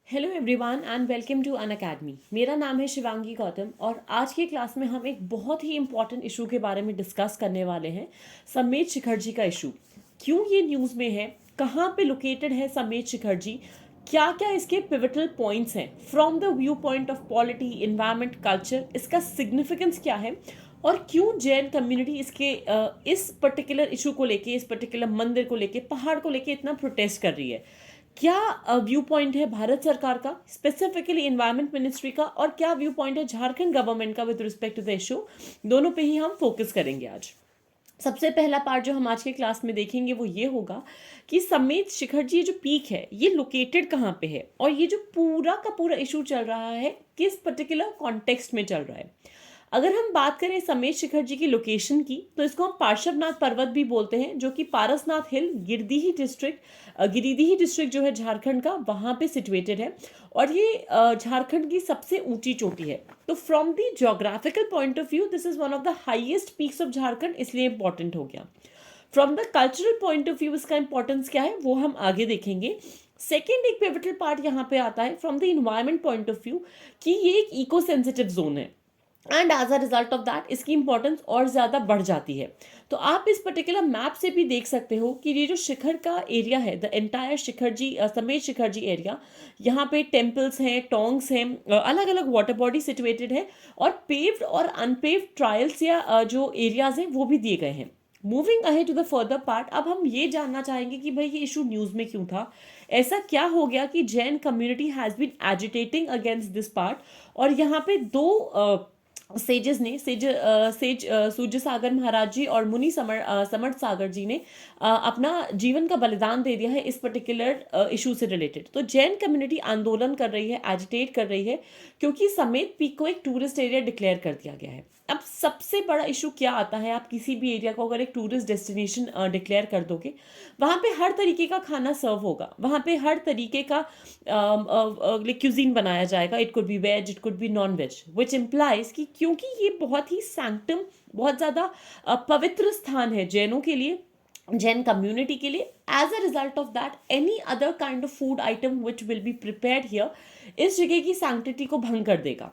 Hello everyone and welcome to Unacademy. मेरा नाम है शिवांगी गौतम और आज की क्लास में हम एक बहुत ही इंपॉर्टेंट इशू के बारे में डिस्कस करने वाले हैं। समेत शिखर जी का इशू क्यों ये न्यूज़ में है, कहाँ पे लोकेटेड है समेत शिखर जी, क्या क्या इसके पिवटल पॉइंट्स हैं from the view point of polity, environment, culture, इसका सिग्निफिकेंस क्या है और क्यों जैन कम्युनिटी इस पर्टिकुलर इशू को लेके, इस पर्टिकुलर मंदिर को लेके, पहाड़ को लेके इतना प्रोटेस्ट कर रही है। क्या व्यू पॉइंट है भारत सरकार का, स्पेसिफिकली इन्वायरमेंट मिनिस्ट्री का, और क्या व्यू पॉइंट है झारखंड गवर्नमेंट का with respect to the issue. दोनों पे ही हम फोकस करेंगे आज। सबसे पहला पार्ट जो हम आज के क्लास में देखेंगे वो ये होगा कि समेत शिखर जी जो पीक है ये लोकेटेड कहाँ पे है और ये जो पूरा का पूरा इशू चल रहा है किस पर्टिकुलर कॉन्टेक्स्ट में चल रहा है। अगर हम बात करें समेत शिखर जी की लोकेशन की तो इसको हम पार्श्वनाथ पर्वत भी बोलते हैं, जो कि पारसनाथ हिल, गिरिडीह डिस्ट्रिक्ट जो है झारखंड का, वहां पे सिचुएटेड है और ये झारखंड की सबसे ऊंची चोटी है। तो from the geographical point of view this is one of the highest peaks of Jharkhand, इसलिए इंपॉर्टेंट हो गया। From the cultural point of view इसका इंपॉर्टेंस क्या है वो हम आगे देखेंगे। सेकेंड एक पिवटल पार्ट यहाँ पे आता है from the environment point of view कि ये एक इको सेंसिटिव जोन है and as a result of that इसकी इंपॉर्टेंस और ज़्यादा बढ़ जाती है। तो आप इस पर्टिकुलर मैप से भी देख सकते हो कि ये जो शिखर का एरिया है, द एंटायर शिखर जी समेत शिखर जी एरिया, यहाँ पे टेम्पल्स हैं, टोंग्स हैं, अलग अलग वाटर बॉडी सिचुएटेड है और पेव्ड और अनपेव्ड ट्रायल्स या जो एरियाज हैं वो भी दिए गए हैं। Moving ahead to the further part, अब हम ये जानना चाहेंगे कि भाई ये इशू न्यूज़ में क्यों था, ऐसा क्या हो गया कि Jain community has been agitating against this part. और यहाँ पे दो सेजेस ने सेज सूर्य सागर महाराज जी और मुनि समर्थ सागर जी ने अपना जीवन का बलिदान दे दिया है इस पर्टिकुलर इशू से रिलेटेड। तो जैन कम्युनिटी आंदोलन कर रही है, एजिटेट कर रही है, क्योंकि समेत पीक को एक टूरिस्ट एरिया डिक्लेयर कर दिया गया है। अब सबसे बड़ा इशू क्या आता है, आप किसी भी एरिया को अगर एक टूरिस्ट डेस्टिनेशन डिक्लेयर कर दोगे, वहाँ पे हर तरीके का खाना सर्व होगा, वहाँ पे हर तरीके का क्यूजीन बनाया जाएगा। It could be veg, it could be non veg, which implies कि क्योंकि ये बहुत ही सैंक्टम, बहुत ज़्यादा पवित्र स्थान है जैनों के लिए, जैन कम्युनिटी के लिए, as a result of that any other kind of food item which will be prepared here इस जगह की सैंक्टिटी को भंग कर देगा।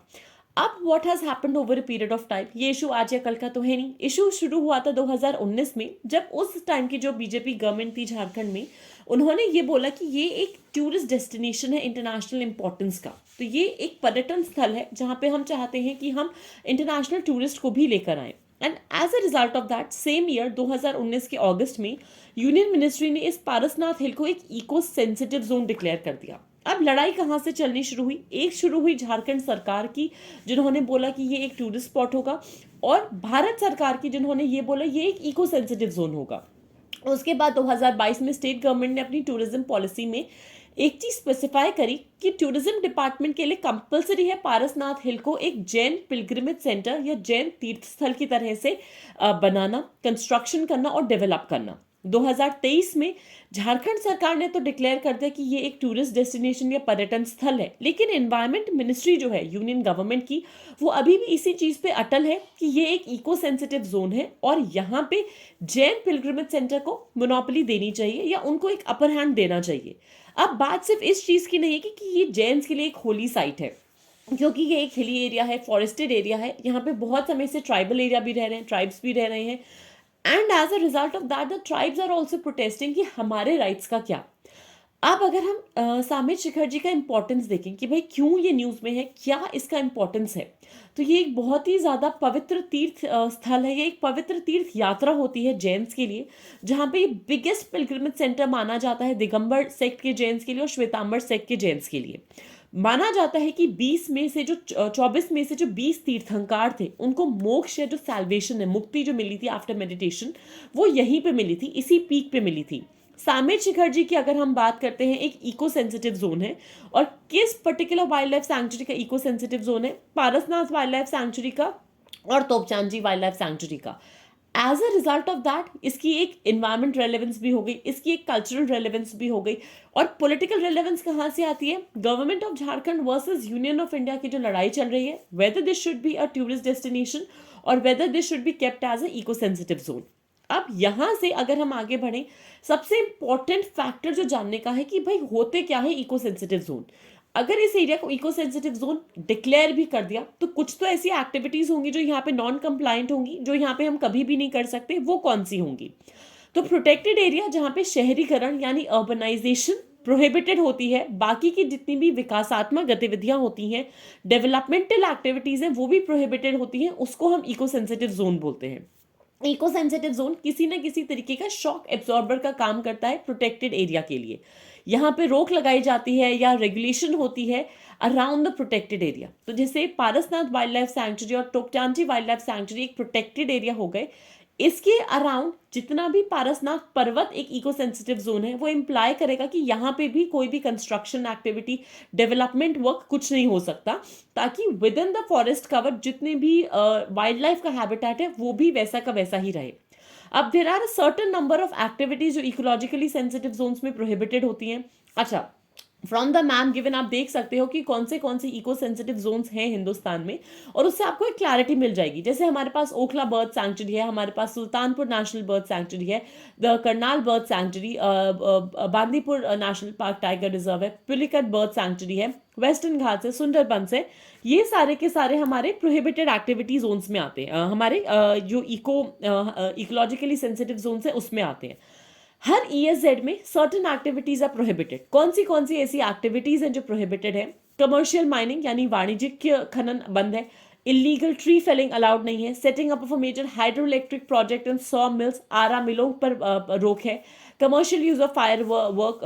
अब what has happened over a period of time, ये इशू आज या कल का तो है नहीं, इशू शुरू हुआ था 2019 में, जब उस टाइम की जो बीजेपी गवर्नमेंट थी झारखंड में, उन्होंने ये बोला कि ये एक टूरिस्ट डेस्टिनेशन है इंटरनेशनल इंपॉर्टेंस का। तो ये एक पर्यटन स्थल है जहाँ पे हम चाहते हैं कि हम इंटरनेशनल टूरिस्ट को भी लेकर आएँ। And as a result of that same year 2019 के अगस्त में यूनियन मिनिस्ट्री ने इस पारसनाथ हिल को एक इको सेंसिटिव जोन डिक्लेयर कर दिया। अब लड़ाई कहाँ से चलनी शुरू हुई, एक शुरू हुई झारखंड सरकार की जिन्होंने बोला कि ये एक टूरिस्ट स्पॉट होगा, और भारत सरकार की जिन्होंने ये बोला ये एक इको सेंसिटिव जोन होगा। उसके बाद 2022 में स्टेट गवर्नमेंट ने अपनी टूरिज्म पॉलिसी में एक चीज स्पेसिफाई करी कि टूरिज्म डिपार्टमेंट के लिए कंपलसरी है पारसनाथ हिल को एक जैन पिलग्रिमेज सेंटर या जैन तीर्थ स्थल की तरह से बनाना, कंस्ट्रक्शन करना और डेवलप करना। 2023 में झारखंड सरकार ने तो डिक्लेयर कर दिया कि ये एक टूरिस्ट डेस्टिनेशन या पर्यटन स्थल है, लेकिन एनवायरमेंट मिनिस्ट्री जो है यूनियन गवर्नमेंट की, वो अभी भी इसी चीज पे अटल है कि ये एक इको सेंसिटिव जोन है और यहाँ पे जैन पिलग्रिमेज सेंटर को मोनोपोली देनी चाहिए या उनको एक अपर हैंड देना चाहिए। अब बात सिर्फ इस चीज की नहीं है कि ये जैन्स के लिए एक होली साइट है, क्योंकि ये एक हिली एरिया है, फॉरेस्टेड एरिया है, यहाँ पे बहुत समय से ट्राइबल एरिया भी रह रहे हैं, ट्राइब्स भी रह रहे हैं, and as a result of that the tribes are also protesting कि हमारे राइट्स का क्या। अब अगर हम समेत शिखर जी का इंपॉर्टेंस देखें कि भाई क्यों ये न्यूज़ में है, क्या इसका इंपॉर्टेंस है, तो ये एक बहुत ही ज़्यादा पवित्र तीर्थ स्थल है, ये एक पवित्र तीर्थ यात्रा होती है जैन्स के लिए, जहाँ पे ये बिगेस्ट पिलग्रिमेज सेंटर माना जाता है दिगंबर सेक्ट के जैन्स के लिए और श्वेतांबर सेक्ट के जैन्स के लिए। माना जाता है कि 24 में से जो 20 तीर्थंकार थे उनको मोक्ष या जो सैल्वेशन है, मुक्ति जो मिली थी आफ्टर मेडिटेशन, वो यहीं पे मिली थी, इसी पीक पे मिली थी। समेत शिखर जी की अगर हम बात करते हैं, एक इको सेंसिटिव जोन है, और किस पर्टिकुलर वाइल्ड लाइफ सैंक्चुरी का इको सेंसिटिव जोन है, पारसनाथ वाइल्ड लाइफ सैंक्चुरी का और तोपचांजी वाइल्ड लाइफ सैंक्चुरी का। As a result of that इसकी एक इन्वायरमेंट रेलेवेंस भी हो गई, इसकी एक कल्चरल रेलेवेंस भी हो गई, और पॉलिटिकल रेलेवेंस कहाँ से आती है, government of Jharkhand versus union of India की जो लड़ाई चल रही है, whether this should be a tourist destination और whether this should be kept as a eco sensitive zone. अब यहां से अगर हम आगे बढ़ें, सबसे इंपॉर्टेंट फैक्टर जो जानने का है कि भाई होते क्या है इको सेंसिटिव जोन। अगर इस एरिया को इको सेंसिटिव जोन डिक्लेयर भी कर दिया तो कुछ तो ऐसी एक्टिविटीज होंगी जो यहाँ पे नॉन कंप्लायंट होंगी, जो यहाँ पे हम कभी भी नहीं कर सकते, वो कौन सी होंगी? तो प्रोटेक्टेड एरिया जहाँ पे शहरीकरण यानी अर्बनाइजेशन प्रोहिबिटेड होती है, बाकी की जितनी भी विकासात्मक गतिविधियां होती हैं, डेवलपमेंटल एक्टिविटीज हैं, वो भी प्रोहिबिटेड होती हैं, उसको हम इको सेंसिटिव जोन बोलते हैं। इको सेंसिटिव जोन किसी न किसी तरीके का शॉक एब्जॉर्बर का काम करता है प्रोटेक्टेड एरिया के लिए। यहाँ पे रोक लगाई जाती है या रेगुलेशन होती है अराउंड द प्रोटेक्टेड एरिया। तो जैसे पारसनाथ वाइल्ड लाइफ सैंक्चुरी और टोकटांची वाइल्ड लाइफ सैंक्चुरी एक प्रोटेक्टेड एरिया हो गए, इसके अराउंड जितना भी पारसनाथ पर्वत एक इको सेंसिटिव जोन है, वो इम्प्लाई करेगा कि यहाँ पे भी कोई भी कंस्ट्रक्शन एक्टिविटी, डेवलपमेंट वर्क कुछ नहीं हो सकता, ताकि with in the forest cover जितने भी वाइल्ड लाइफ का हैबिटेट है वो भी वैसा का वैसा ही रहे। अब there are certain number of activities जो इकोलॉजिकली सेंसिटिव जोन्स में प्रोहिबिटेड होती हैं। अच्छा, फ्रॉम द मैप गिवन आप देख सकते हो कि कौन से इको सेंसिटिव जोन्स हैं हिंदुस्तान में, और उससे आपको एक क्लैरिटी मिल जाएगी। जैसे हमारे पास ओखला बर्ड सैंक्चुरी है, हमारे पास सुल्तानपुर नेशनल बर्ड सैंक्चुरी है, the Karnal bird sanctuary, Bandipur national park tiger reserve है, पुलिकट बर्ड सैंक्चुरी है, वेस्टर्न घाट्स है, सुंदरबंस है। ये सारे के सारे हमारे प्रोहिबिटेड एक्टिविटी जोन्स में आते हैं, हमारे जो इकोलॉजिकली सेंसिटिव जोन्स है उसमें आते हैं। हर ESZ में सर्टन एक्टिविटीज आर प्रोहिबिटेड। कौन सी ऐसी एक्टिविटीज हैं जो प्रोहिबिटेड है? कमर्शियल माइनिंग यानी वाणिज्यिक खनन बंद है, इलीगल ट्री फेलिंग अलाउड नहीं है, setting up of a major hydro electric project and saw mills, आरा मिलों पर रोक है, कमर्शियल यूज ऑफ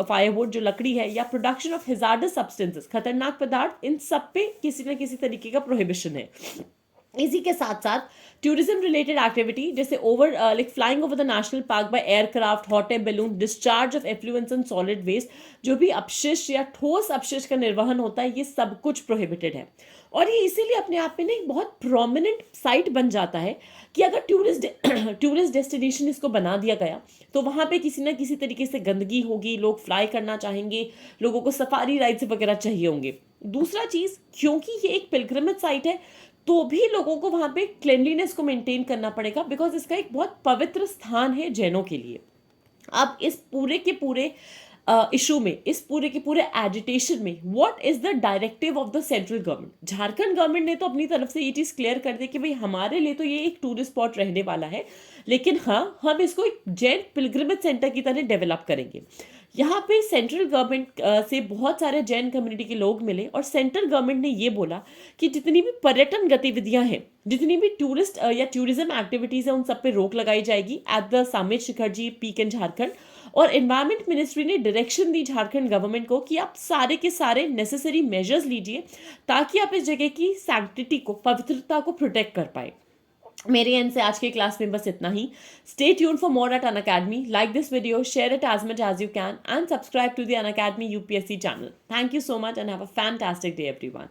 फायरवुड जो लकड़ी है, या प्रोडक्शन ऑफ हिजार्डस सब्सटेंसेस खतरनाक पदार्थ, इन सब पे किसी न किसी तरीके का प्रोहिबिशन है। इसी के साथ साथ टूरिज्म रिलेटेड एक्टिविटी जैसे like flying over the national park by aircraft, hot air balloon, discharge of effluents and solid waste, जो भी अपशिष्ट या ठोस अपशिष्ट का निर्वहन होता है, ये सब कुछ प्रोहिबिटेड है। और ये इसीलिए अपने आप में ना एक बहुत प्रोमिनेंट साइट बन जाता है कि अगर टूरिस्ट डेस्टिनेशन इसको बना दिया गया तो वहाँ पे किसी ना किसी तरीके से गंदगी होगी, लोग फ्लाई करना चाहेंगे, लोगों को सफारी राइड्स वगैरह चाहिए होंगे। दूसरा चीज़, क्योंकि ये एक पिलग्रिमेज साइट है तो भी लोगों को वहां पे क्लेनलीनेस को मेंटेन करना पड़ेगा, बिकॉज इसका एक बहुत पवित्र स्थान है जैनों के लिए। अब इस पूरे के पूरे इशू में, इस पूरे के पूरे एजिटेशन में, what is the directive of the central government? Jharkhand government ने तो अपनी तरफ से ये चीज क्लियर कर दी कि भाई हमारे लिए तो ये एक टूरिस्ट स्पॉट रहने वाला है, लेकिन हाँ, हम इसको एक जैन पिलग्रिमेज सेंटर की तरह डेवलप करेंगे। यहाँ पे सेंट्रल गवर्नमेंट से बहुत सारे जैन कम्युनिटी के लोग मिले और सेंट्रल गवर्नमेंट ने ये बोला कि जितनी भी पर्यटन गतिविधियां हैं, जितनी भी टूरिस्ट या टूरिज्म एक्टिविटीज हैं, उन सब पे रोक लगाई जाएगी at the summit Shikhar ji peak in Jharkhand. और एनवायरमेंट मिनिस्ट्री ने डायरेक्शन दी झारखंड गवर्नमेंट को कि आप सारे के सारे नेसेसरी मेजर्स लीजिए ताकि आप इस जगह की सैंक्टिटी को, पवित्रता को प्रोटेक्ट कर पाए। मेरे एंड से आज के क्लास में बस इतना ही। Stay tune for more at Unacademy. Like this video, share it as much as you can, and subscribe to the Unacademy UPSC channel. Thank you so much and have a fantastic day everyone.